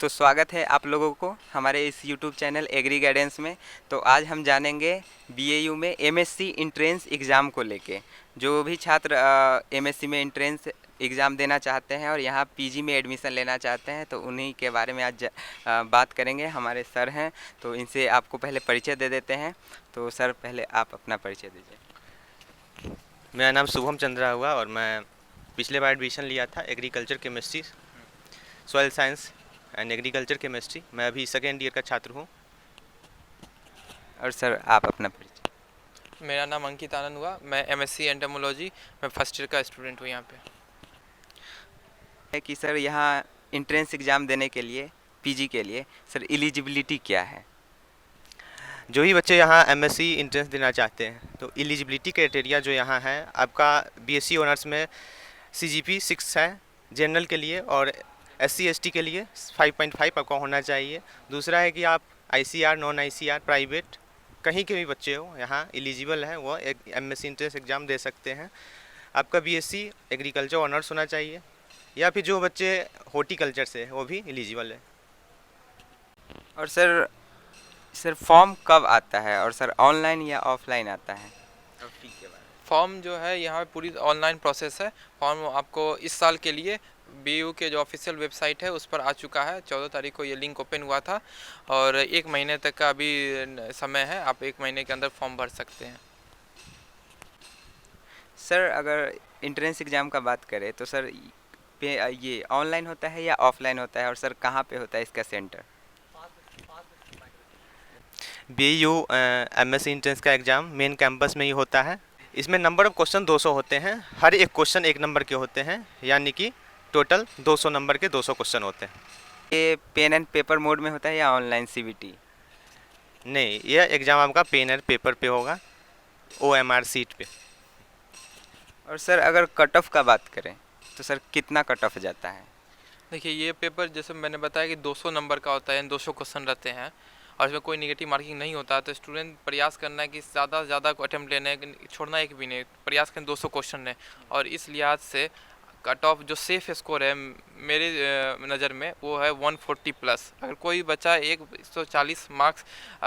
तो स्वागत है आप लोगों को हमारे इस यूट्यूब चैनल एग्री गाइडेंस में। तो आज हम जानेंगे बीएयू में एमएससी इंट्रेंस एग्ज़ाम को लेके। जो भी छात्र एमएससी में इंट्रेंस एग्ज़ाम देना चाहते हैं और यहाँ पीजी में एडमिशन लेना चाहते हैं तो उन्हीं के बारे में आज बात करेंगे। हमारे सर हैं तो इनसे आपको पहले परिचय दे देते हैं। तो सर पहले आप अपना परिचय दीजिए। मेरा नाम शुभम चंद्रा हुआ और मैं पिछले बार एडमिशन लिया था agriculture chemistry, soil science and agriculture chemistry. मैं अभी सेकेंड ईयर का छात्र हूँ। और सर आप अपना परिचय। मेरा नाम अंकित आनंद हुआ। मैं एमएससी एंटोमोलॉजी में फर्स्ट ईयर का स्टूडेंट हूँ यहाँ पे। है कि सर यहाँ इंट्रेंस एग्ज़ाम देने के लिए पीजी के लिए सर एलिजिबिलिटी क्या है? जो ही बच्चे यहाँ एमएससी इंट्रेंस देना चाहते हैं तो एलिजिबिलिटी क्राइटेरिया जो यहाँ है, आपका बीएससी ऑनर्स में सीजीपी 6 है जनरल के लिए, और एससी एसटी के लिए 5.5 आपका होना चाहिए। दूसरा है कि आप आईसीआर, नॉन आईसीआर, प्राइवेट कहीं के भी बच्चे हो यहाँ एलिजिबल हैं, वो एक एमएससी इंट्रेंस एग्ज़ाम दे सकते हैं। आपका बीएससी एग्रीकल्चर ऑनर्स होना चाहिए, या फिर जो बच्चे हॉर्टिकल्चर से है वो भी एलिजिबल है। और सर फॉर्म कब आता है और सर ऑनलाइन या ऑफलाइन आता है? और फी के बारे में। फॉर्म जो है यहाँ पे पूरी ऑनलाइन प्रोसेस है। फॉर्म आपको इस साल के लिए बीयू के जो ऑफिशियल वेबसाइट है उस पर आ चुका है। 14 तारीख को ये लिंक ओपन हुआ था और 1 महीने तक का अभी समय है। आप 1 महीने के अंदर फॉर्म भर सकते हैं। सर अगर इंट्रेंस एग्ज़ाम का बात करें तो सर पे ये ऑनलाइन होता है या ऑफलाइन होता है, और सर कहाँ पे होता है इसका सेंटर? बीयू एमएससी इंट्रेंस का एग्ज़ाम मेन कैंपस में ही होता है। इसमें नंबर ऑफ क्वेश्चन 200 होते हैं, हर एक क्वेश्चन 1 नंबर के होते हैं, यानी कि टोटल 200 नंबर के 200 क्वेश्चन होते हैं। ये पेन एंड पेपर मोड में होता है या ऑनलाइन सीबीटी? नहीं, यह एग्ज़ाम आपका पेन एंड पेपर पे होगा, ओएमआर सीट पे। और सर अगर कट ऑफ का बात करें तो सर कितना कट ऑफ जाता है? देखिए, ये पेपर जैसे मैंने बताया कि 200 नंबर का होता है, 200 क्वेश्चन रहते हैं और इसमें कोई नेगेटिव मार्किंग नहीं होता। तो स्टूडेंट प्रयास करना है कि ज़्यादा से ज़्यादा अटैम्प्ट लेने हैं, छोड़ना एक भी नहीं, प्रयास करें 200 क्वेश्चन है। और इस लिहाज से कट ऑफ जो सेफ स्कोर है मेरे नज़र में वो है 140 प्लस। अगर कोई बच्चा 140 मार्क्स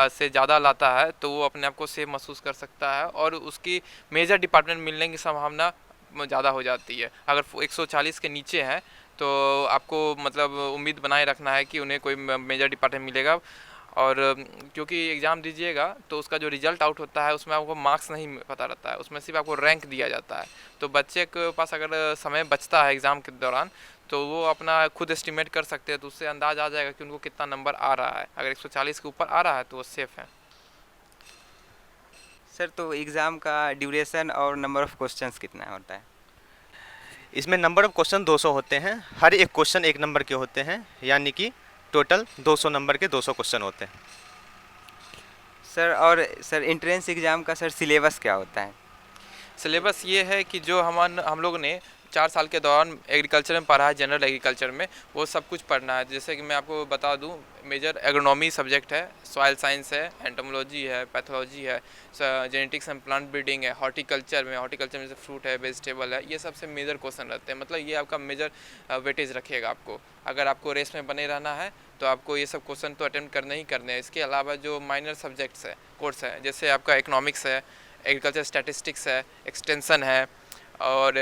से ज़्यादा लाता है तो वो अपने आप को सेफ महसूस कर सकता है और उसकी मेजर डिपार्टमेंट मिलने की संभावना ज़्यादा हो जाती है। अगर 140 के नीचे है तो आपको मतलब उम्मीद बनाए रखना है कि उन्हें कोई मेजर डिपार्टमेंट मिलेगा। और क्योंकि एग्ज़ाम दीजिएगा तो उसका जो रिज़ल्ट आउट होता है उसमें आपको मार्क्स नहीं पता रहता है, उसमें सिर्फ आपको रैंक दिया जाता है। तो बच्चे के पास अगर समय बचता है एग्ज़ाम के दौरान तो वो अपना खुद एस्टिमेट कर सकते हैं, तो उससे अंदाज आ जाएगा कि उनको कितना नंबर आ रहा है। अगर 140 के ऊपर आ रहा है तो वो सेफ़ है। सर तो एग्ज़ाम का ड्यूरेशन और नंबर ऑफ़ क्वेश्चंस कितना होता है? इसमें नंबर ऑफ क्वेश्चन 200 होते हैं, हर एक क्वेश्चन 1 नंबर के होते हैं, यानी कि टोटल 200 नंबर के 200 क्वेश्चन होते हैं। सर और सर एंट्रेंस एग्ज़ाम का सर सिलेबस क्या होता है? सिलेबस ये है कि जो हम लोग ने 4 साल के दौरान एग्रीकल्चर में पढ़ा है, जनरल एग्रीकल्चर में वो सब कुछ पढ़ना है। जैसे कि मैं आपको बता दूं, मेजर एग्रोनॉमी सब्जेक्ट है, सॉइल साइंस है, एंटोमोलॉजी है, पैथोलॉजी है, जेनेटिक्स एंड प्लांट ब्रीडिंग है, हॉर्टिकल्चर में जैसे फ्रूट है, वेजिटेबल है, ये सबसे मेजर क्वेश्चन रहते हैं। मतलब ये आपका मेजर वेटेज रखेगा आपको। अगर आपको रेस में बने रहना है तो आपको ये सब क्वेश्चन तो अटेम्प्ट करने ही करने हैं। इसके अलावा जो माइनर सब्जेक्ट्स है, कोर्स है, जैसे आपका इकोनॉमिक्स है, एग्रीकल्चर स्टैटिस्टिक्स है, एक्सटेंशन है, और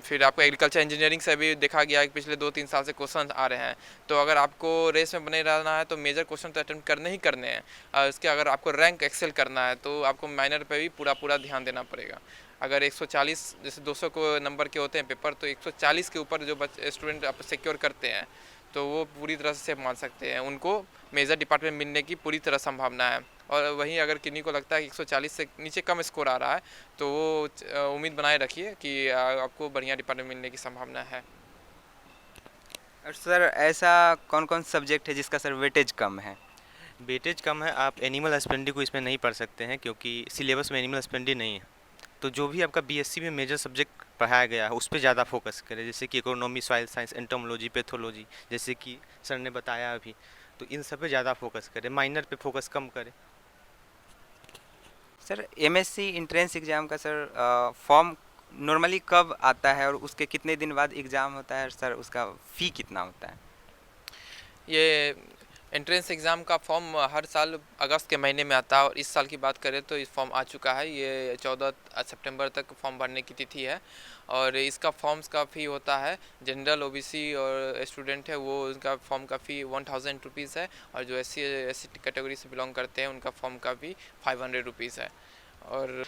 फिर आपको एग्रीकल्चर इंजीनियरिंग से भी देखा गया है कि पिछले 2-3 साल से क्वेश्चन आ रहे हैं। तो अगर आपको रेस में बने रहना है तो मेजर क्वेश्चन तो अटेम्प्ट करने ही करने हैं। इसके अगर आपको रैंक एक्सेल करना है तो आपको माइनर पे भी पूरा ध्यान देना पड़ेगा। अगर 140 जैसे 200 को नंबर के होते हैं पेपर, तो 140 के ऊपर जो स्टूडेंट आप सिक्योर करते हैं तो वो पूरी तरह से मान सकते हैं, उनको मेजर डिपार्टमेंट मिलने की पूरी तरह संभावना है। और वहीं अगर किन्हीं को लगता है कि 140 से नीचे कम स्कोर आ रहा है तो वो उम्मीद बनाए रखिए कि आपको बढ़िया डिपार्टमेंट मिलने की संभावना है। और सर ऐसा कौन कौन सब्जेक्ट है जिसका सर वेटेज कम है? वेटेज कम है, आप एनिमल हस्बेंड्री को इसमें नहीं पढ़ सकते हैं क्योंकि सिलेबस में एनिमल हस्बेंड्री नहीं है। तो जो भी आपका बीएससी में मेजर सब्जेक्ट पढ़ाया गया है उस पर ज़्यादा फोकस करें, जैसे कि economy, soil science, entomology, pathology, जैसे कि सर ने बताया अभी। तो इन सब पे ज़्यादा फोकस करें, माइनर पे फोकस कम करें। सर एमएससी इंट्रेंस एग्ज़ाम का सर फॉर्म नॉर्मली कब आता है और उसके कितने दिन बाद एग्ज़ाम होता है सर? उसका फ़ी कितना होता है? ये एंट्रेंस एग्ज़ाम का फॉर्म हर साल अगस्त के महीने में आता है, और इस साल की बात करें तो इस फॉर्म आ चुका है। ये 14 सितंबर तक फॉर्म भरने की तिथि है, और इसका फॉर्म्स का फ़ी होता है, जनरल ओबीसी और स्टूडेंट है वो उनका फॉर्म का फ़ी 1000 रुपीज़ है, और जो एस सी कैटेगरी से बिलोंग करते हैं उनका फॉर्म का फ़ी 500 रुपीज़ है। और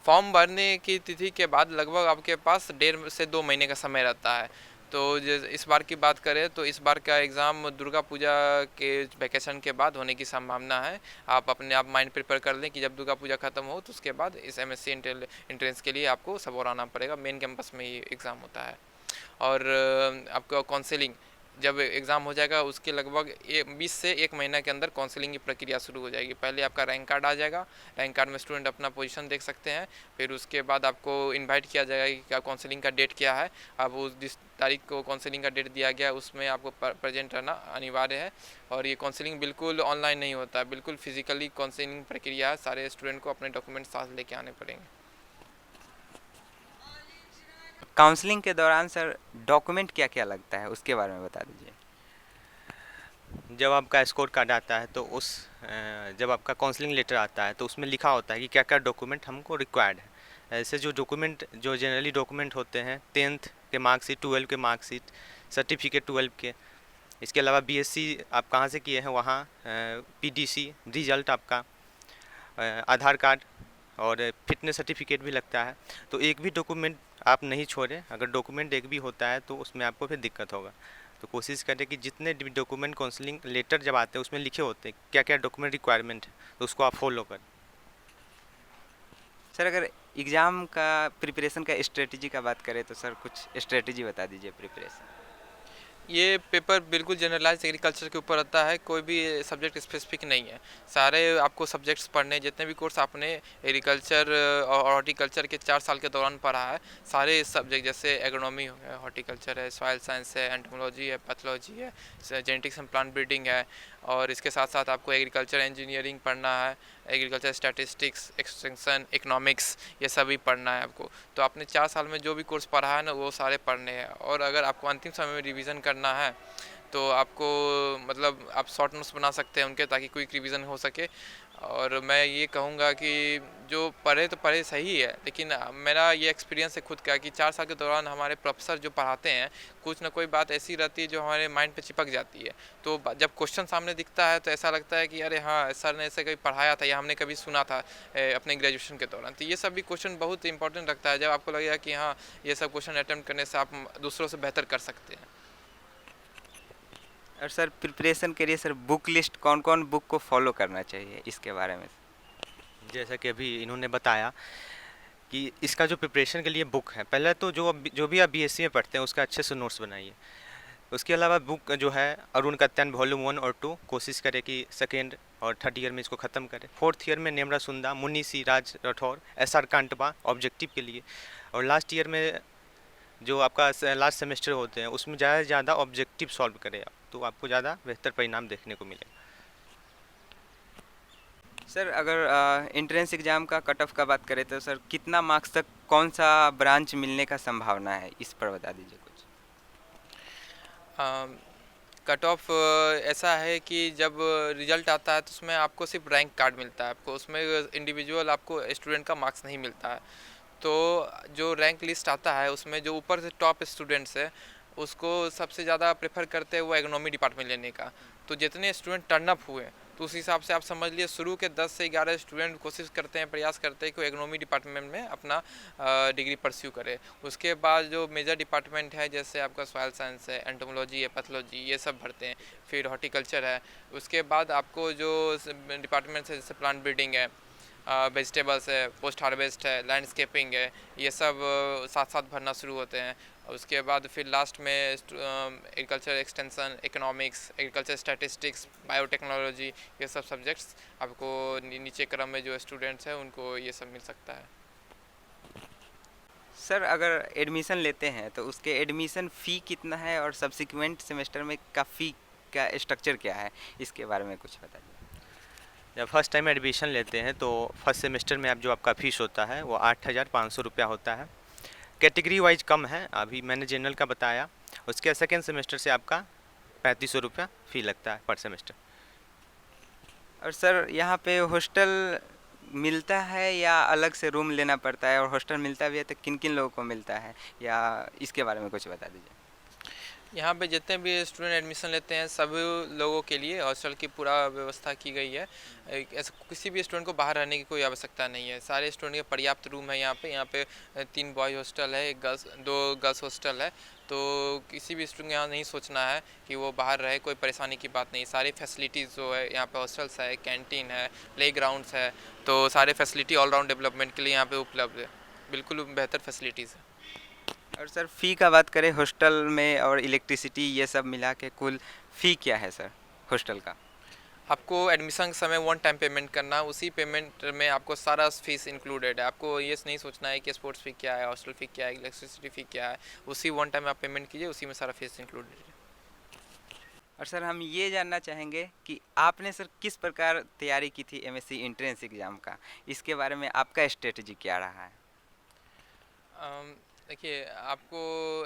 फॉर्म भरने की तिथि के बाद लगभग आपके पास 1.5 से 2 महीने का समय रहता है। तो इस बार की बात करें तो इस बार का एग्ज़ाम दुर्गा पूजा के वैकेशन के बाद होने की संभावना है। आप अपने आप माइंड प्रिपेयर कर लें कि जब दुर्गा पूजा ख़त्म हो तो उसके बाद इस एमएससी एंट्रेंस के लिए आपको सबौर आना पड़ेगा। मेन कैंपस में ये एग्ज़ाम होता है। और आपका काउंसलिंग जब एग्ज़ाम हो जाएगा उसके लगभग 20 से 1 महीना के अंदर काउंसलिंग की प्रक्रिया शुरू हो जाएगी। पहले आपका रैंक कार्ड आ जाएगा, रैंक कार्ड में स्टूडेंट अपना पोजीशन देख सकते हैं। फिर उसके बाद आपको इनवाइट किया जाएगा कि क्या काउंसलिंग का डेट क्या है। अब उस जिस तारीख को काउंसलिंग का डेट दिया गया उसमें आपको प्रेजेंट रहना अनिवार्य है। और ये काउंसलिंग बिल्कुल ऑनलाइन नहीं होता है, बिल्कुल फिजिकली काउंसलिंग प्रक्रिया है। सारे स्टूडेंट को अपने डॉक्यूमेंट साथ लेके आने पड़ेंगे। काउंसलिंग के दौरान सर डॉक्यूमेंट क्या क्या लगता है उसके बारे में बता दीजिए। जब आपका स्कोर कार्ड आता है तो जब आपका काउंसलिंग लेटर आता है तो उसमें लिखा होता है कि क्या क्या डॉक्यूमेंट हमको रिक्वायर्ड है। ऐसे जो डॉक्यूमेंट जो जनरली डॉक्यूमेंट होते हैं 10th के मार्कशीट, 12 के मार्कशीट, सर्टिफिकेट 12 के, इसके अलावा बीएससी आप कहाँ से किए हैं वहाँ पीडीसी रिजल्ट आपका, आधार कार्ड और फिटनेस सर्टिफिकेट भी लगता है। तो एक भी डॉक्यूमेंट आप नहीं छोड़ें। अगर डॉक्यूमेंट एक भी होता है तो उसमें आपको फिर दिक्कत होगा। तो कोशिश करें कि जितने भी डॉक्यूमेंट काउंसलिंग लेटर जब आते हैं उसमें लिखे होते हैं क्या क्या डॉक्यूमेंट रिक्वायरमेंट है, तो उसको आप फॉलो करें। सर अगर एग्ज़ाम का प्रिपरेशन का स्ट्रेटजी का बात करें तो सर कुछ स्ट्रेटजी बता दीजिए प्रिपरेशन। ये पेपर बिल्कुल जनरलाइज एग्रीकल्चर के ऊपर रहता है, कोई भी सब्जेक्ट स्पेसिफिक नहीं है। सारे आपको सब्जेक्ट्स पढ़ने, जितने भी कोर्स आपने एग्रीकल्चर और हॉर्टिकल्चर के 4 साल के दौरान पढ़ा है, सारे सब्जेक्ट जैसे एग्रोनॉमी हो गया, हॉर्टिकल्चर है, सॉइल साइंस है, एंटोमोलॉजी है, पैथोलॉजी है, जेनेटिक्स एंड प्लांट ब्रीडिंग है, और इसके साथ साथ आपको एग्रीकल्चर इंजीनियरिंग पढ़ना है, एग्रीकल्चर स्टैटिस्टिक्स, एक्सटेंशन, इकोनॉमिक्स, ये सभी पढ़ना है आपको। तो आपने 4 साल में जो भी कोर्स पढ़ा है ना वो सारे पढ़ने हैं। और अगर आपको अंतिम समय में रिवीजन करना है तो आपको मतलब आप शॉर्ट नोट्स बना सकते हैं उनके, ताकि क्विक रिवीजन हो सके। और मैं ये कहूँगा कि जो पढ़े तो पढ़े सही है, लेकिन मेरा ये एक्सपीरियंस है खुद का कि 4 साल के दौरान हमारे प्रोफेसर जो पढ़ाते हैं कुछ ना कोई बात ऐसी रहती है जो हमारे माइंड पे चिपक जाती है। तो जब क्वेश्चन सामने दिखता है तो ऐसा लगता है कि अरे हाँ, सर ने ऐसे कभी पढ़ाया था या हमने कभी सुना था अपने ग्रेजुएशन के दौरान। तो ये सब भी क्वेश्चन बहुत इंपॉर्टेंट रखता है, जब आपको लगेगा कि हाँ ये सब क्वेश्चन अटैम्प्ट करने से आप दूसरों से बेहतर कर सकते हैं। और सर प्रिपरेशन के लिए सर बुक लिस्ट कौन कौन बुक को फॉलो करना चाहिए इसके बारे में। जैसा कि अभी इन्होंने बताया कि इसका जो प्रिपरेशन के लिए बुक है, पहले तो जो भी आप बीएससी में पढ़ते हैं उसका अच्छे से नोट्स बनाइए। उसके अलावा बुक जो है अरुण कत्यान वॉल्यूम 1 और 2 कोशिश करें कि सेकेंड और थर्ड ईयर में इसको ख़त्म करें। 4th ईयर में नेमरा सुंदा, मुन्नी सी राज राठौर, एसआर कांटबा ऑब्जेक्टिव के लिए, और लास्ट ईयर में जो आपका लास्ट सेमेस्टर होते हैं उसमें ज़्यादा से ज़्यादा ऑब्जेक्टिव सॉल्व करें आप, तो आपको ज़्यादा बेहतर परिणाम देखने को मिलेगा। सर अगर एंट्रेंस एग्ज़ाम का कट ऑफ का बात करें तो सर कितना मार्क्स तक कौन सा ब्रांच मिलने का संभावना है, इस पर बता दीजिए कुछ। कट ऑफ ऐसा है कि जब रिजल्ट आता है तो उसमें आपको सिर्फ रैंक कार्ड मिलता है, आपको उसमें इंडिविजुअल आपको स्टूडेंट का मार्क्स नहीं मिलता है। तो जो रैंक लिस्ट आता है उसमें जो ऊपर से टॉप स्टूडेंट्स है उसको सबसे ज़्यादा प्रेफर करते हैं वो एग्नोमी डिपार्टमेंट लेने का। तो जितने स्टूडेंट टर्न अप हुए तो उस हिसाब से आप समझ लिए शुरू के 10 से 11 स्टूडेंट कोशिश करते हैं, प्रयास करते हैं कि वो एग्नोमी डिपार्टमेंट में अपना डिग्री परस्यू करे। उसके बाद जो मेजर डिपार्टमेंट है जैसे आपका सॉइल साइंस है, एंटोमोलॉजी है, पैथोलॉजी, ये सब भरते हैं। फिर हॉर्टिकल्चर है। उसके बाद आपको जो डिपार्टमेंट्स है जैसे प्लांट ब्रीडिंग है, वेजिटेबल्स है, पोस्ट हार्वेस्ट है, लैंडस्केपिंग है, ये सब साथ साथ भरना शुरू होते हैं। उसके बाद फिर लास्ट में agriculture extension, economics, agriculture statistics, biotechnology, ये सब सब्जेक्ट्स आपको नीचे क्रम में जो स्टूडेंट्स हैं उनको ये सब मिल सकता है। सर अगर एडमिशन लेते हैं तो उसके एडमिशन फ़ी कितना है और सब्सिक्वेंट सेमेस्टर में का फ़ी का स्ट्रक्चर क्या है, इसके बारे में कुछ बताइए। जब फर्स्ट टाइम एडमिशन लेते हैं तो फर्स्ट सेमेस्टर में आप जो आपका फीस होता है वो 8500 रुपया होता है। कैटेगरी वाइज कम है, अभी मैंने जनरल का बताया। उसके सेकेंड सेमेस्टर से आपका 3500 रुपया फ़ी लगता है पर सेमेस्टर। और सर यहाँ पे हॉस्टल मिलता है या अलग से रूम लेना पड़ता है, और हॉस्टल मिलता भी है तो किन किन लोगों को मिलता है, या इसके बारे में कुछ बता दीजिए। यहाँ पे जितने भी स्टूडेंट एडमिशन लेते हैं सभी लोगों के लिए हॉस्टल की पूरा व्यवस्था की गई है। ऐसा किसी भी स्टूडेंट को बाहर रहने की कोई आवश्यकता नहीं है। सारे स्टूडेंट के पर्याप्त रूम है यहाँ पे 3 बॉयज़ हॉस्टल है, एक गर्ल्स 2 गर्ल्स हॉस्टल है। तो किसी भी स्टूडेंट यहाँ नहीं सोचना है कि वो बाहर रहे, कोई परेशानी की बात नहीं। सारी फैसिलिटीज़ जो है यहाँ पे हॉस्टल्स है, कैंटीन है, प्ले ग्राउंड्स है, तो सारे फैसिलिटी ऑलराउंड डेवलपमेंट के लिए यहाँ पे उपलब्ध है। बिल्कुल बेहतर फैसिलिटीज़ है। और सर फ़ी का बात करें हॉस्टल में, और इलेक्ट्रिसिटी ये सब मिला के कुल फ़ी क्या है सर हॉस्टल का? आपको एडमिशन के समय वन टाइम पेमेंट करना है, उसी पेमेंट में आपको सारा फीस इंक्लूडेड है। आपको ये नहीं सोचना है कि स्पोर्ट्स फ़ी क्या है, हॉस्टल फ़ी क्या है, इलेक्ट्रिसिटी फ़ी क्या है। उसी वन टाइम आप पेमेंट कीजिए, उसी में सारा फीस इंक्लूडेड है। और सर हम ये जानना चाहेंगे कि आपने सर किस प्रकार तैयारी की थी एमएससी एंट्रेंस एग्ज़ाम का, इसके बारे में आपका स्ट्रेटजी क्या रहा है? देखिए, आपको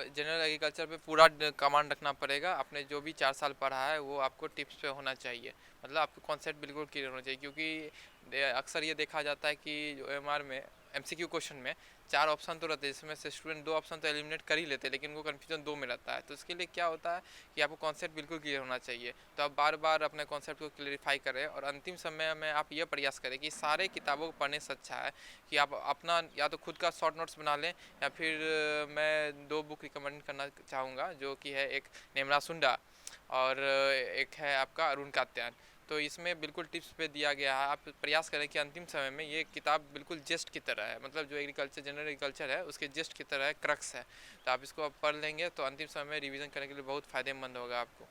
जनरल एग्रीकल्चर पे पूरा कमांड रखना पड़ेगा। आपने जो भी 4 साल पढ़ा है वो आपको टिप्स पे होना चाहिए। मतलब आपको कॉन्सेप्ट बिल्कुल क्लियर होना चाहिए, क्योंकि अक्सर ये देखा जाता है कि जो एमआर में एमसीक्यू क्वेश्चन में 4 ऑप्शन तो रहते हैं, जिसमें से स्टूडेंट 2 ऑप्शन तो एलिमिनेट कर ही लेते हैं, लेकिन उनको कन्फ्यूजन 2 में रहता है। तो इसके लिए क्या होता है कि आपको कॉन्सेप्ट बिल्कुल क्लियर होना चाहिए। तो आप बार बार अपने कॉन्सेप्ट को क्लियरिफाई करें, और अंतिम समय में आप ये प्रयास करें कि सारे किताबों को पढ़ने से अच्छा है कि आप अपना या तो खुद का शॉर्ट नोट्स बना लें, या फिर मैं 2 बुक रिकमेंड करना चाहूँगा, जो कि है एक नेमरा सुंडा और एक है आपका अरुण कात्यायन। तो इसमें बिल्कुल टिप्स पे दिया गया है। आप प्रयास करें कि अंतिम समय में ये किताब बिल्कुल जेस्ट की तरह है, मतलब जो एग्रीकल्चर जनरल एग्रीकल्चर है उसके जेस्ट की तरह है, क्रक्स है। तो आप इसको पढ़ लेंगे तो अंतिम समय में रिवीजन करने के लिए बहुत फ़ायदेमंद होगा आपको।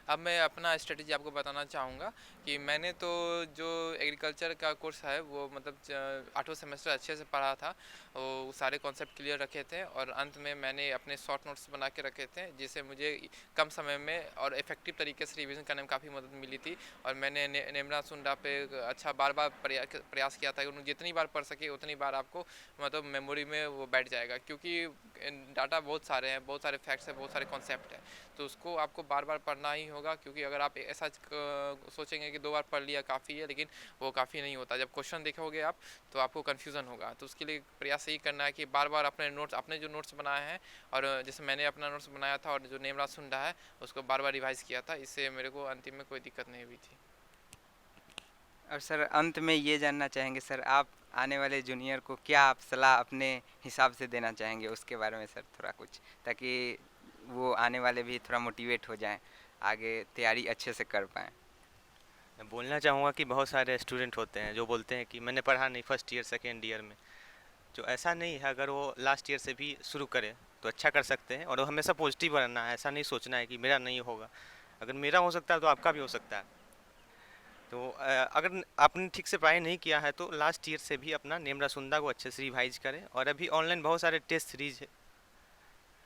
अब मैं अपना स्ट्रेटजी आपको बताना चाहूँगा कि मैंने तो जो एग्रीकल्चर का कोर्स है वो मतलब 8वां सेमेस्टर अच्छे से पढ़ा था, वो सारे कॉन्सेप्ट क्लियर रखे थे, और अंत में मैंने अपने शॉर्ट नोट्स बना के रखे थे, जिससे मुझे कम समय में और इफेक्टिव तरीके से रिवीजन करने में काफ़ी मदद मिली थी। और मैंने नेमरा सुंडा पे अच्छा बार बार प्रयास किया था कि जितनी बार पढ़ सके उतनी बार आपको मतलब मेमोरी में वो बैठ जाएगा, क्योंकि डाटा बहुत सारे हैं, बहुत सारे फैक्ट्स हैं, बहुत सारे कॉन्सेप्ट हैं। तो उसको आपको बार बार पढ़ना ही होगा, क्योंकि अगर आप ऐसा सोचेंगे कि 2 बार पढ़ लिया काफ़ी है, लेकिन वो काफ़ी नहीं होता। जब क्वेश्चन देखोगे आप तो आपको कन्फ्यूज़न होगा। तो उसके लिए प्रयास यही करना है कि बार बार अपने जो नोट्स बनाए हैं, और जैसे मैंने अपना नोट्स बनाया था और जो नेमरा सुंडा है उसको बार बार रिवाइज़ किया था, इससे मेरे को अंतिम में कोई दिक्कत नहीं हुई थी। और सर अंत में ये जानना चाहेंगे सर, आप आने वाले जूनियर को क्या आप सलाह अपने हिसाब से देना चाहेंगे उसके बारे में सर थोड़ा कुछ, ताकि वो आने वाले भी थोड़ा मोटिवेट हो जाएं, आगे तैयारी अच्छे से कर पाएँ। मैं बोलना चाहूँगा कि बहुत सारे स्टूडेंट होते हैं जो बोलते हैं कि मैंने पढ़ा नहीं फर्स्ट ईयर सेकेंड ईयर में। जो ऐसा नहीं है, अगर वो लास्ट ईयर से भी शुरू करे तो अच्छा कर सकते हैं, और वो हमेशा पॉजिटिव रहना है। ऐसा नहीं सोचना है कि मेरा नहीं होगा, अगर मेरा हो सकता है तो आपका भी हो सकता है। तो अगर आपने ठीक से पढ़ाई नहीं किया है तो लास्ट ईयर से भी अपना नेमरा सुंदा को अच्छे से रिवाइज करें, और अभी ऑनलाइन बहुत सारे टेस्ट सीरीज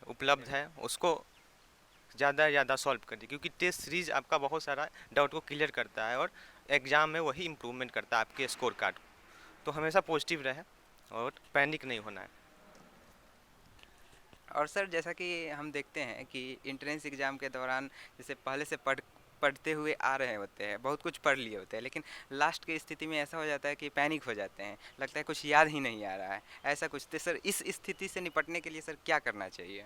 उपलब्ध है, उसको ज़्यादा से ज़्यादा सॉल्व कर दी, क्योंकि टेस्ट सीरीज आपका बहुत सारा डाउट को क्लियर करता है, और एग्ज़ाम में वही इम्प्रूवमेंट करता है आपके स्कोर कार्ड को। तो हमेशा पॉजिटिव रहे और पैनिक नहीं होना है। और सर जैसा कि हम देखते हैं कि एंट्रेंस एग्ज़ाम के दौरान जैसे पहले से पढ़ते हुए आ रहे होते हैं, बहुत कुछ पढ़ लिए होते हैं, लेकिन लास्ट की स्थिति में ऐसा हो जाता है कि पैनिक हो जाते हैं, लगता है कुछ याद ही नहीं आ रहा है, ऐसा कुछ। तो सर इस स्थिति से निपटने के लिए सर क्या करना चाहिए?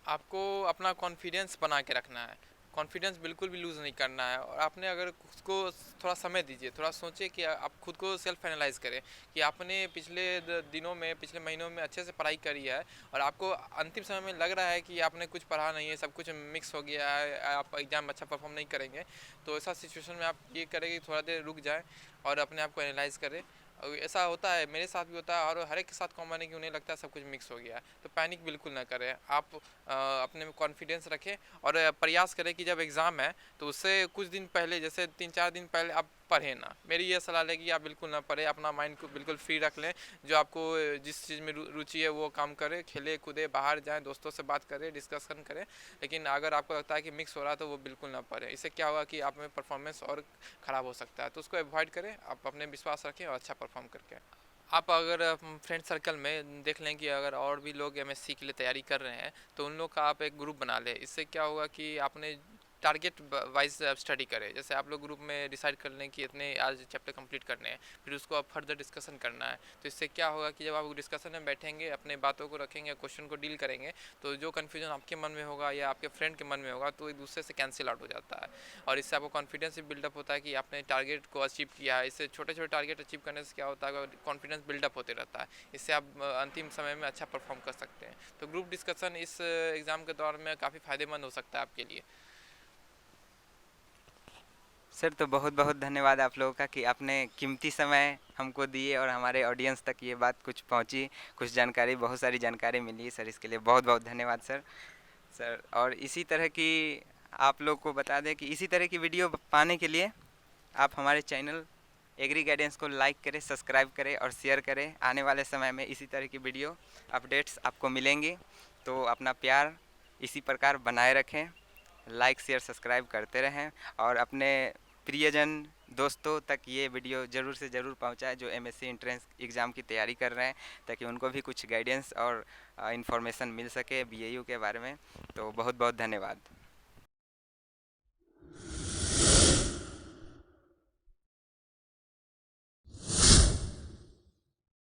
आपको अपना कॉन्फिडेंस बना के रखना है, कॉन्फिडेंस बिल्कुल भी लूज़ नहीं करना है। और आपने अगर उसको थोड़ा समय दीजिए, थोड़ा सोचिए कि आप खुद को सेल्फ एनालाइज करें कि आपने पिछले दिनों में, पिछले महीनों में अच्छे से पढ़ाई करी है, और आपको अंतिम समय में लग रहा है कि आपने कुछ पढ़ा नहीं है, सब कुछ मिक्स हो गया है, आप एग्ज़ाम अच्छा परफॉर्म नहीं करेंगे। तो ऐसा सिचुएशन में आप ये करें कि थोड़ा देर रुक जाएँ और अपने आप को एनालाइज करें। और ऐसा होता है, मेरे साथ भी होता है, और हर एक के साथ कॉमन है कि उन्हें लगता है सब कुछ मिक्स हो गया है। तो पैनिक बिल्कुल ना करें, आप अपने में कॉन्फिडेंस रखें, और प्रयास करें कि जब एग्ज़ाम है तो उससे कुछ दिन पहले, जैसे 3-4 दिन पहले आप पढ़ें ना। मेरी ये सलाह है कि आप बिल्कुल ना पढ़ें, अपना माइंड को बिल्कुल फ्री रख लें। जो आपको जिस चीज़ में रुचि है वो काम करें, खेले कूदे, बाहर जाएँ, दोस्तों से बात करें, डिस्कशन करें। लेकिन अगर आपको लगता है कि मिक्स हो रहा है तो वो बिल्कुल ना पढ़ें। इससे क्या होगा कि आप में परफॉर्मेंस और ख़राब हो सकता है। तो उसको अवॉइड करें, आप अपने विश्वास रखें और अच्छा परफॉर्म करके। आप अगर फ्रेंड सर्कल में देख लें कि अगर और भी लोग एमएससी के लिए तैयारी कर रहे हैं, तो उन लोग का आप एक ग्रुप बना लें। इससे क्या होगा कि आपने टारगेट वाइज स्टडी करें। जैसे आप लोग ग्रुप में डिसाइड कर लें कि इतने आज चैप्टर कंप्लीट करने हैं, फिर उसको आप फर्दर डिस्कशन करना है। तो इससे क्या होगा कि जब आप डिस्कशन में बैठेंगे, अपने बातों को रखेंगे, क्वेश्चन को डील करेंगे, तो जो कन्फ्यूजन आपके मन में होगा या आपके फ्रेंड के मन में होगा तो एक दूसरे से कैंसिल आउट हो जाता है, और इससे आपको कॉन्फिडेंस भी बिल्डअप होता है कि आपने टारगेट को अचीव किया है। इससे छोटे छोटे टारगेट अचीव करने से क्या होता है, कॉन्फिडेंस बिल्डअप होते रहता है। इससे आप अंतिम समय में अच्छा परफॉर्म कर सकते हैं। तो ग्रुप डिस्कशन इस एग्ज़ाम के दौर में काफ़ी फ़ायदेमंद हो सकता है आपके लिए। सर तो बहुत बहुत धन्यवाद आप लोगों का कि आपने कीमती समय हमको दिए और हमारे ऑडियंस तक ये बात कुछ पहुंची, कुछ जानकारी, बहुत सारी जानकारी मिली सर, इसके लिए बहुत बहुत धन्यवाद सर। सर और इसी तरह की आप लोग को बता दें कि इसी तरह की वीडियो पाने के लिए आप हमारे चैनल एग्री गाइडेंस को लाइक करें, सब्सक्राइब करें और शेयर करें। आने वाले समय में इसी तरह की वीडियो अपडेट्स आपको मिलेंगी, तो अपना प्यार इसी प्रकार बनाए रखें, लाइक शेयर सब्सक्राइब करते रहें और अपने प्रियजन दोस्तों तक ये वीडियो ज़रूर से ज़रूर पहुंचाएं जो एमएससी एंट्रेंस एग्ज़ाम की तैयारी कर रहे हैं, ताकि उनको भी कुछ गाइडेंस और इन्फॉर्मेशन मिल सके बीएयू के बारे में। तो बहुत बहुत धन्यवाद।